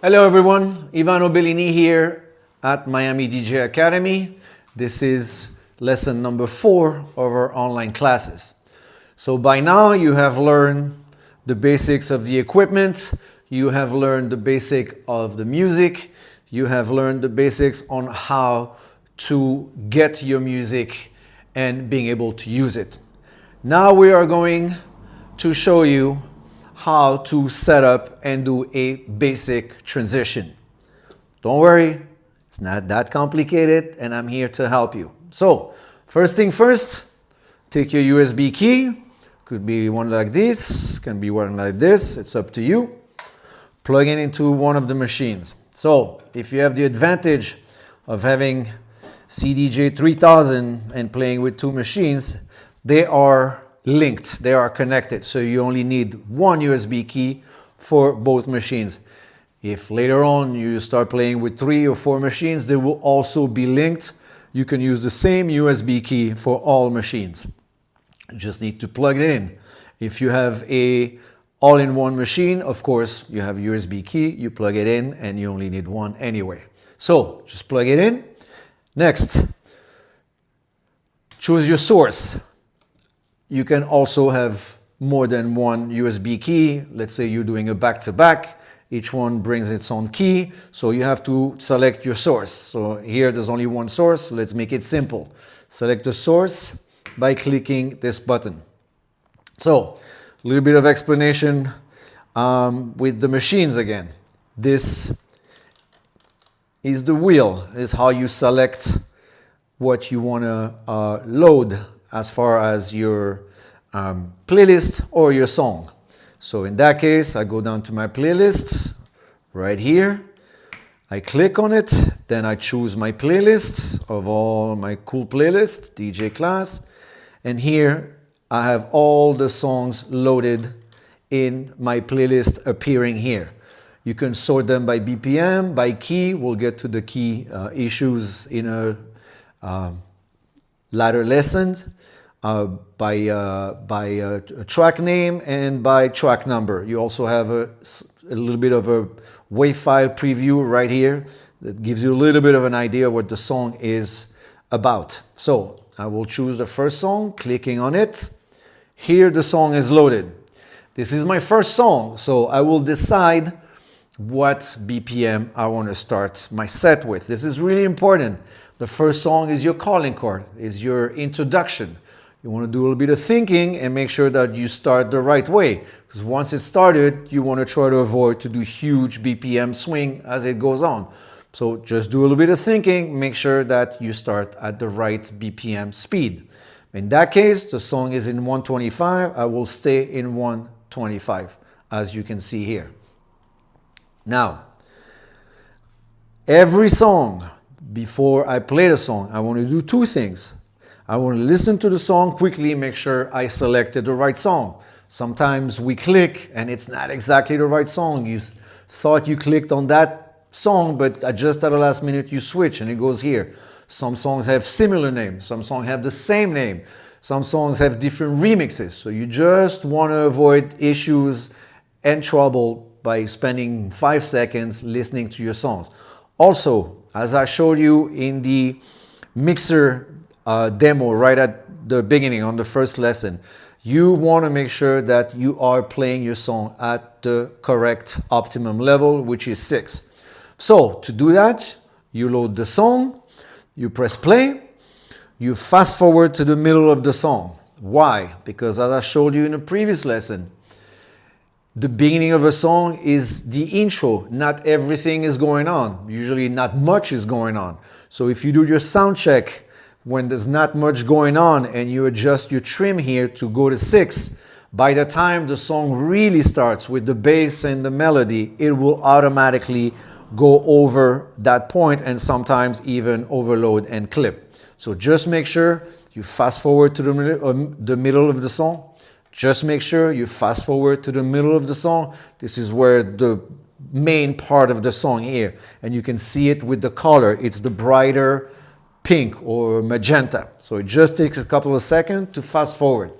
Hello everyone, Ivano Bellini here at Miami DJ Academy. This is lesson number 4 of our online classes. So by now you have learned the basics of the equipment, you have learned the basic of the music, you have learned the basics on how to get your music and being able to use it. Now we are going to show you how to set up and do a basic transition. Don't worry, it's not that complicated and I'm here to help you. So, first thing first, take your USB key. Could be one like this, can be one like this, it's up to you. Plug it into one of the machines. So, if you have the advantage of having CDJ 3000 and playing with 2 machines, they are linked, they are connected, so you only need one USB key for both machines. If later on you start playing with 3 or 4 machines, they will also be linked. You can use the same USB key for all machines. You just need to plug it in. If you have a all-in-one machine, of course, you have a USB key, you plug it in, and you only need one anyway. So just plug it in. Next, choose your source. You can also have more than one USB key. Let's say you're doing a back-to-back. Each one brings its own key, so you have to select your source. So here there's only one source. Let's make it simple. Select the source by clicking this button. So a little bit of explanation with the machines again. This is the wheel, is how you select what you want to load as far as your playlist or your song. So in that case, I go down to my playlist right here. I click on it, then I choose my playlist of all my cool playlists, DJ Class. And here I have all the songs loaded in my playlist appearing here. You can sort them by BPM, by key. We'll get to the key issues in a later lessons. By track name and by track number. You also have a little bit of a WAV file preview right here that gives you a little bit of an idea what the song is about. So I will choose the first song, clicking on it. Here the song is loaded. This is my first song, so I will decide what BPM I want to start my set with. This is really important. The first song is your calling card, is your introduction. You want to do a little bit of thinking and make sure that you start the right way. Because once it's started, you want to try to avoid to do huge BPM swing as it goes on. So just do a little bit of thinking, make sure that you start at the right BPM speed. In that case, the song is in 125. I will stay in 125, as you can see here. Now, every song, before I play the song, I want to do 2 things. I want to listen to the song quickly, make sure I selected the right song. Sometimes we click and it's not exactly the right song. You thought you clicked on that song, but just at the last minute you switch and it goes here. Some songs have similar names, some songs have the same name, some songs have different remixes. So you just want to avoid issues and trouble by spending 5 seconds listening to your songs. Also, as I showed you in the mixer demo right at the beginning on the first lesson, you want to make sure that you are playing your song at the correct optimum level, which is 6. So to do that, you load the song, you press play, you fast forward to the middle of the song. Why? Because as I showed you in the previous lesson, the beginning of a song is the intro. Not everything is going on. Usually not much is going on. So if you do your sound check when there's not much going on and you adjust your trim here to go to 6, by the time the song really starts with the bass and the melody, it will automatically go over that point and sometimes even overload and clip. So just make sure you fast forward to the middle of the song. Just make sure you fast forward to the middle of the song. This is where the main part of the song here, and you can see it with the color. It's the brighter pink or magenta. So it just takes a couple of seconds to fast forward.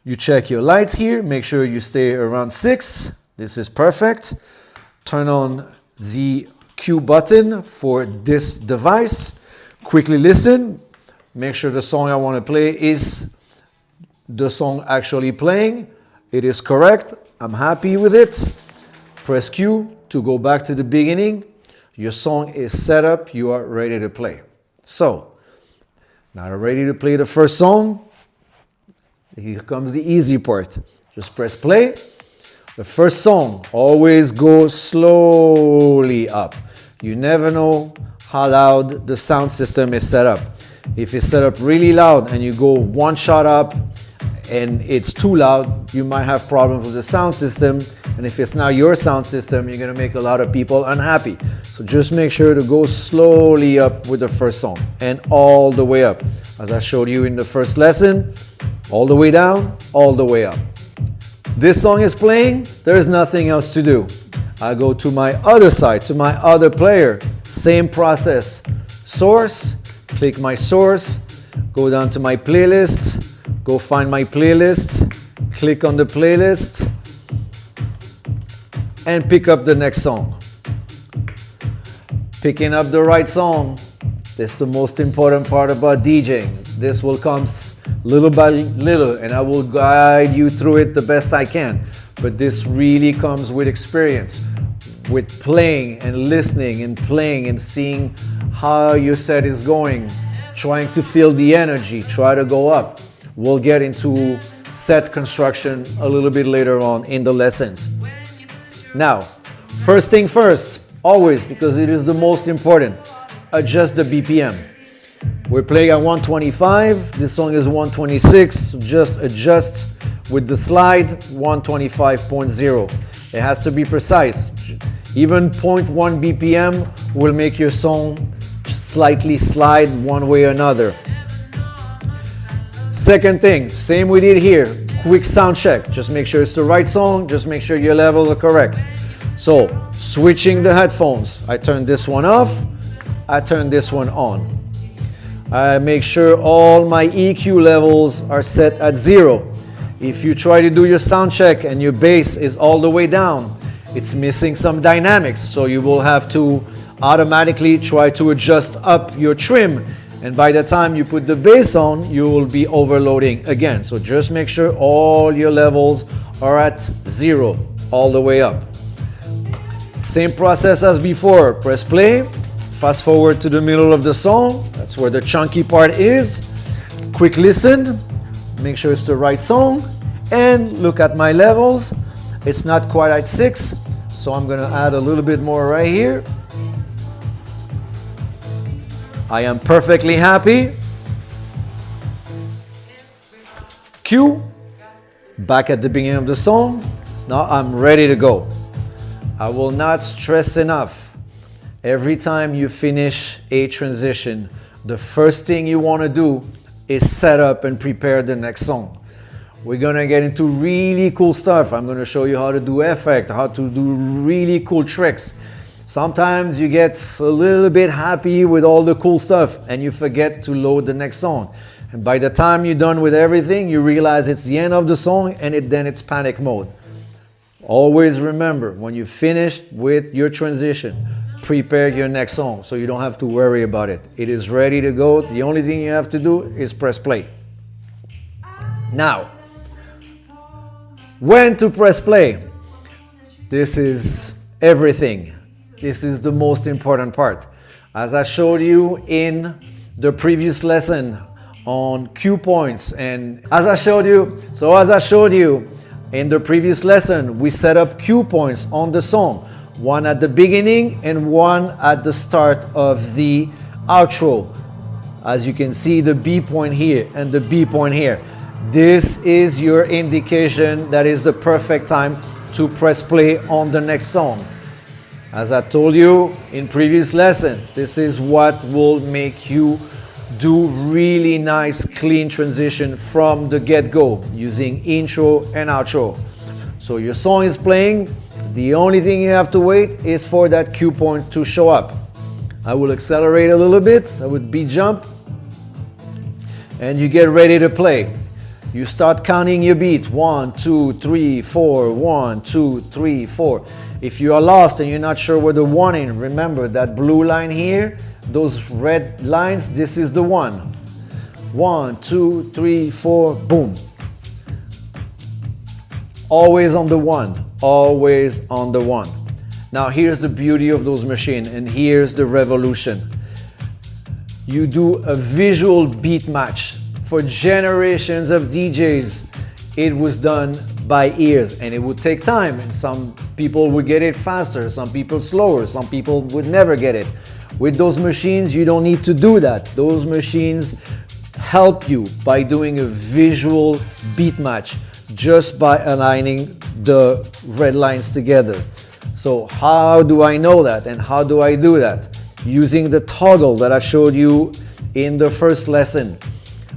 You check your lights here, make sure you stay around 6. This is perfect. turn on the cue button for this device. Quickly listen. Make sure the song I want to play is the song actually playing. It is correct. I'm happy with it. Press Q to go back to the beginning. Your song is set up. You are ready to play. So, now you're ready to play the first song. Here comes the easy part. Just press play. The first song always goes slowly up. You never know how loud the sound system is set up. If it's set up really loud and you go one shot up and it's too loud, you might have problems with the sound system. And if it's not your sound system, you're gonna make a lot of people unhappy. So just make sure to go slowly up with the first song and all the way up. As I showed you in the first lesson, all the way down, all the way up. This song is playing, there is nothing else to do. I go to my other side, to my other player. Same process. Source, click my source, go down to my playlist, go find my playlist, click on the playlist, and pick up the next song. Picking up the right song, this is the most important part about DJing. This will come little by little, and I will guide you through it the best I can. But this really comes with experience, with playing and listening and playing and seeing how your set is going, trying to feel the energy, try to go up. We'll get into set construction a little bit later on in the lessons. Now, first thing first, always, because it is the most important, adjust the BPM. We're playing at 125, this song is 126, so just adjust with the slide 125.0. It has to be precise. Even 0.1 BPM will make your song slightly slide one way or another. Second thing, same we did here, quick sound check. Just make sure it's the right song, just make sure your levels are correct. So, switching the headphones. I turn this one off, I turn this one on. I make sure all my EQ levels are set at 0. If you try to do your sound check and your bass is all the way down, it's missing some dynamics. So you will have to automatically try to adjust up your trim. And by the time you put the bass on, you will be overloading again. So just make sure all your levels are at 0, all the way up. Same process as before. Press play. Fast forward to the middle of the song. That's where the chunky part is. Quick listen. Make sure it's the right song. And look at my levels. It's not quite at 6. So I'm going to add a little bit more right here. I am perfectly happy. Cue. Back at the beginning of the song. Now I'm ready to go. I will not stress enough. Every time you finish a transition, the first thing you want to do is set up and prepare the next song. We're going to get into really cool stuff. I'm going to show you how to do effect, how to do really cool tricks. Sometimes you get a little bit happy with all the cool stuff and you forget to load the next song. And by the time you're done with everything, you realize it's the end of the song and then it's panic mode. Always remember, when you finish with your transition, prepare your next song so you don't have to worry about it. It is ready to go. The only thing you have to do is press play. Now, when to press play? This is everything. This is the most important part. As I showed you in the previous lesson on cue points, and as I showed you in the previous lesson, we set up cue points on the song. One at the beginning and one at the start of the outro. As you can see, the B point here and the B point here. This is your indication that is the perfect time to press play on the next song. As I told you in previous lesson, this is what will make you do really nice clean transition from the get-go using intro and outro. So your song is playing. The only thing you have to wait is for that cue point to show up. I will accelerate a little bit. I would beat jump. And you get ready to play. You start counting your beat. 1, 2, 3, 4. 1, 2, 3, 4. If you are lost and you're not sure where the 1 is, remember that blue line here, those red lines, this is the 1. 1, 2, 3, 4, boom. Always on the 1. Always on the 1. Now here's the beauty of those machines, and here's the revolution. You do a visual beat match. For generations of DJs, it was done by ears, and it would take time, and some people would get it faster, some people slower, some people would never get it. With those machines, you don't need to do that. Those machines help you by doing a visual beat match just by aligning the red lines together. So how do I know that, and how do I do that? Using the toggle that I showed you in the first lesson,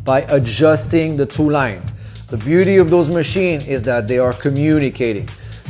by adjusting the two lines. The beauty of those machines is that they are communicating.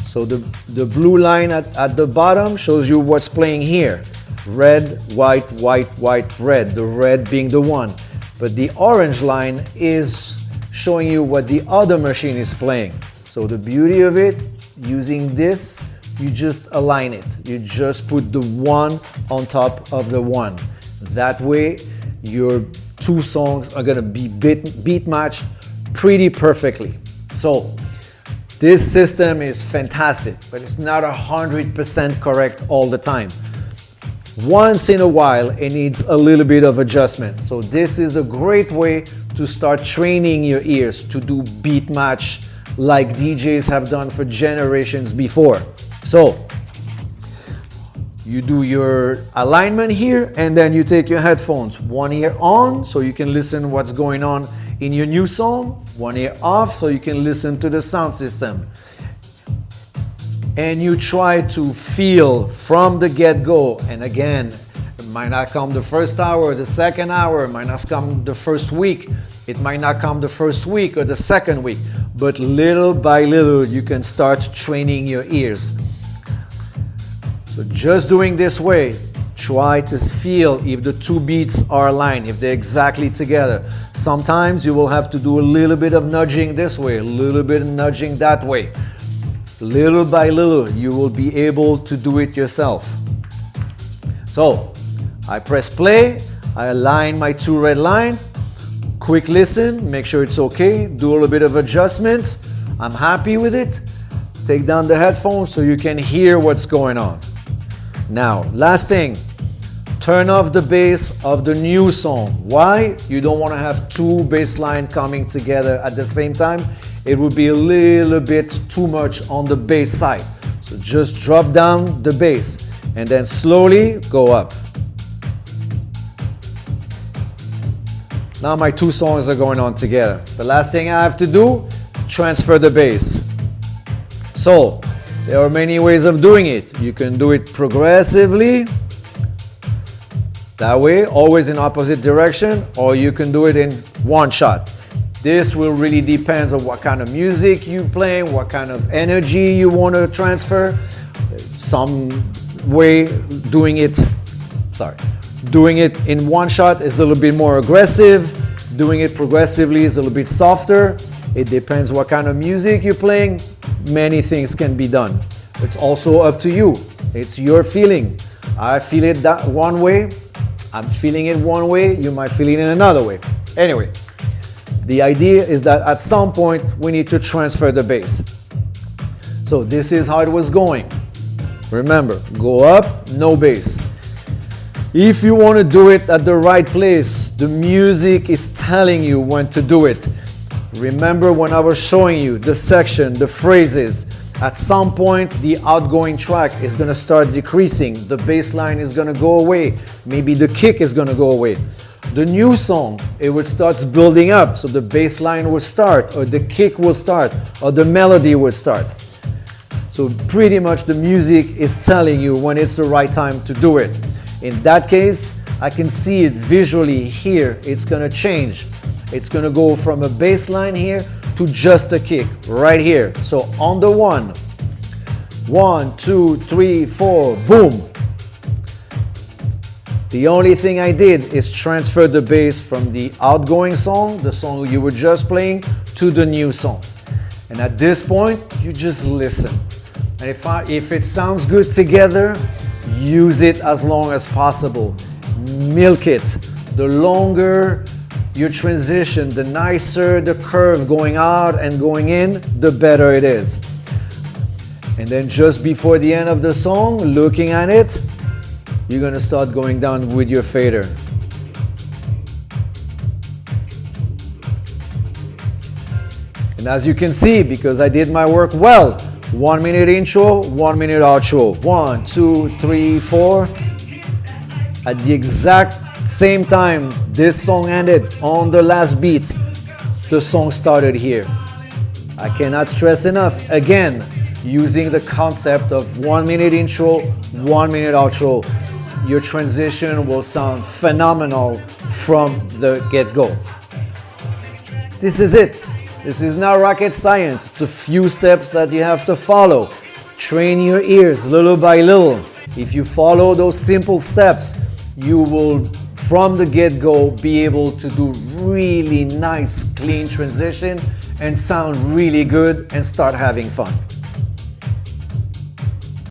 So the blue line at the bottom shows you what's playing here. Red, white, white, white, red. The red being the 1. But the orange line is showing you what the other machine is playing. So the beauty of it, using this, you just align it. You just put the 1 on top of the 1. That way, your two songs are gonna be beat matched pretty perfectly. So this system is fantastic, but it's not 100% correct all the time. Once in a while, it needs a little bit of adjustment. So this is a great way to start training your ears to do beat match like DJs have done for generations before. So you do your alignment here, and then you take your headphones. One ear on, so you can listen what's going on in your new song. One ear off, so you can listen to the sound system. And you try to feel from the get-go. And again, it might not come the first hour, the second hour, it might not come the first week. It might not come the first week or the second week. But little by little, you can start training your ears. So just doing this way, try to feel if the two beats are aligned, if they're exactly together. Sometimes you will have to do a little bit of nudging this way, a little bit of nudging that way. Little by little, you will be able to do it yourself. So I press play, I align my two red lines, quick listen, make sure it's okay, do a little bit of adjustments. I'm happy with it. Take down the headphones so you can hear what's going on. Now, last thing, turn off the bass of the new song. Why? You don't want to have two bass lines coming together at the same time. It would be a little bit too much on the bass side. So just drop down the bass and then slowly go up. Now my two songs are going on together. The last thing I have to do, transfer the bass. So there are many ways of doing it. You can do it progressively, that way, always in opposite direction, or you can do it in one shot. This will really depend on what kind of music you're playing, what kind of energy you want to transfer. Some way doing it in one shot is a little bit more aggressive. Doing it progressively is a little bit softer. It depends what kind of music you're playing. Many things can be done. It's also up to you. It's your feeling. I feel it that one way. I'm feeling it one way. You might feel it in another way. Anyway, the idea is that at some point we need to transfer the bass. So this is how it was going. Remember, go up, no bass. If you want to do it at the right place, the music is telling you when to do it. Remember when I was showing you the section, the phrases, at some point the outgoing track is going to start decreasing. The bass line is going to go away. Maybe the kick is going to go away. The new song, it will start building up. So the bass line will start, or the kick will start, or the melody will start. So pretty much the music is telling you when it's the right time to do it. In that case, I can see it visually here. It's going to change. It's going to go from a bass line here to just a kick right here. So on the 1, 1, 2, 3, 4, boom. The only thing I did is transfer the bass from the outgoing song, the song you were just playing, to the new song. And at this point, you just listen. And if it sounds good together, use it as long as possible. Milk it. The longer your transition, the nicer the curve going out and going in, the better it is. And then just before the end of the song, looking at it, you're gonna start going down with your fader. And as you can see, because I did my work well, 1 minute intro, 1 minute outro. 1, 2, 3, 4. At the exact same time this song ended, on the last beat, the song started here. I cannot stress enough, again, using the concept of 1 minute intro, 1 minute outro. Your transition will sound phenomenal from the get-go. This is it. This is not rocket science. It's a few steps that you have to follow. Train your ears little by little. If you follow those simple steps, you will, from the get-go, be able to do really nice, clean transition and sound really good and start having fun.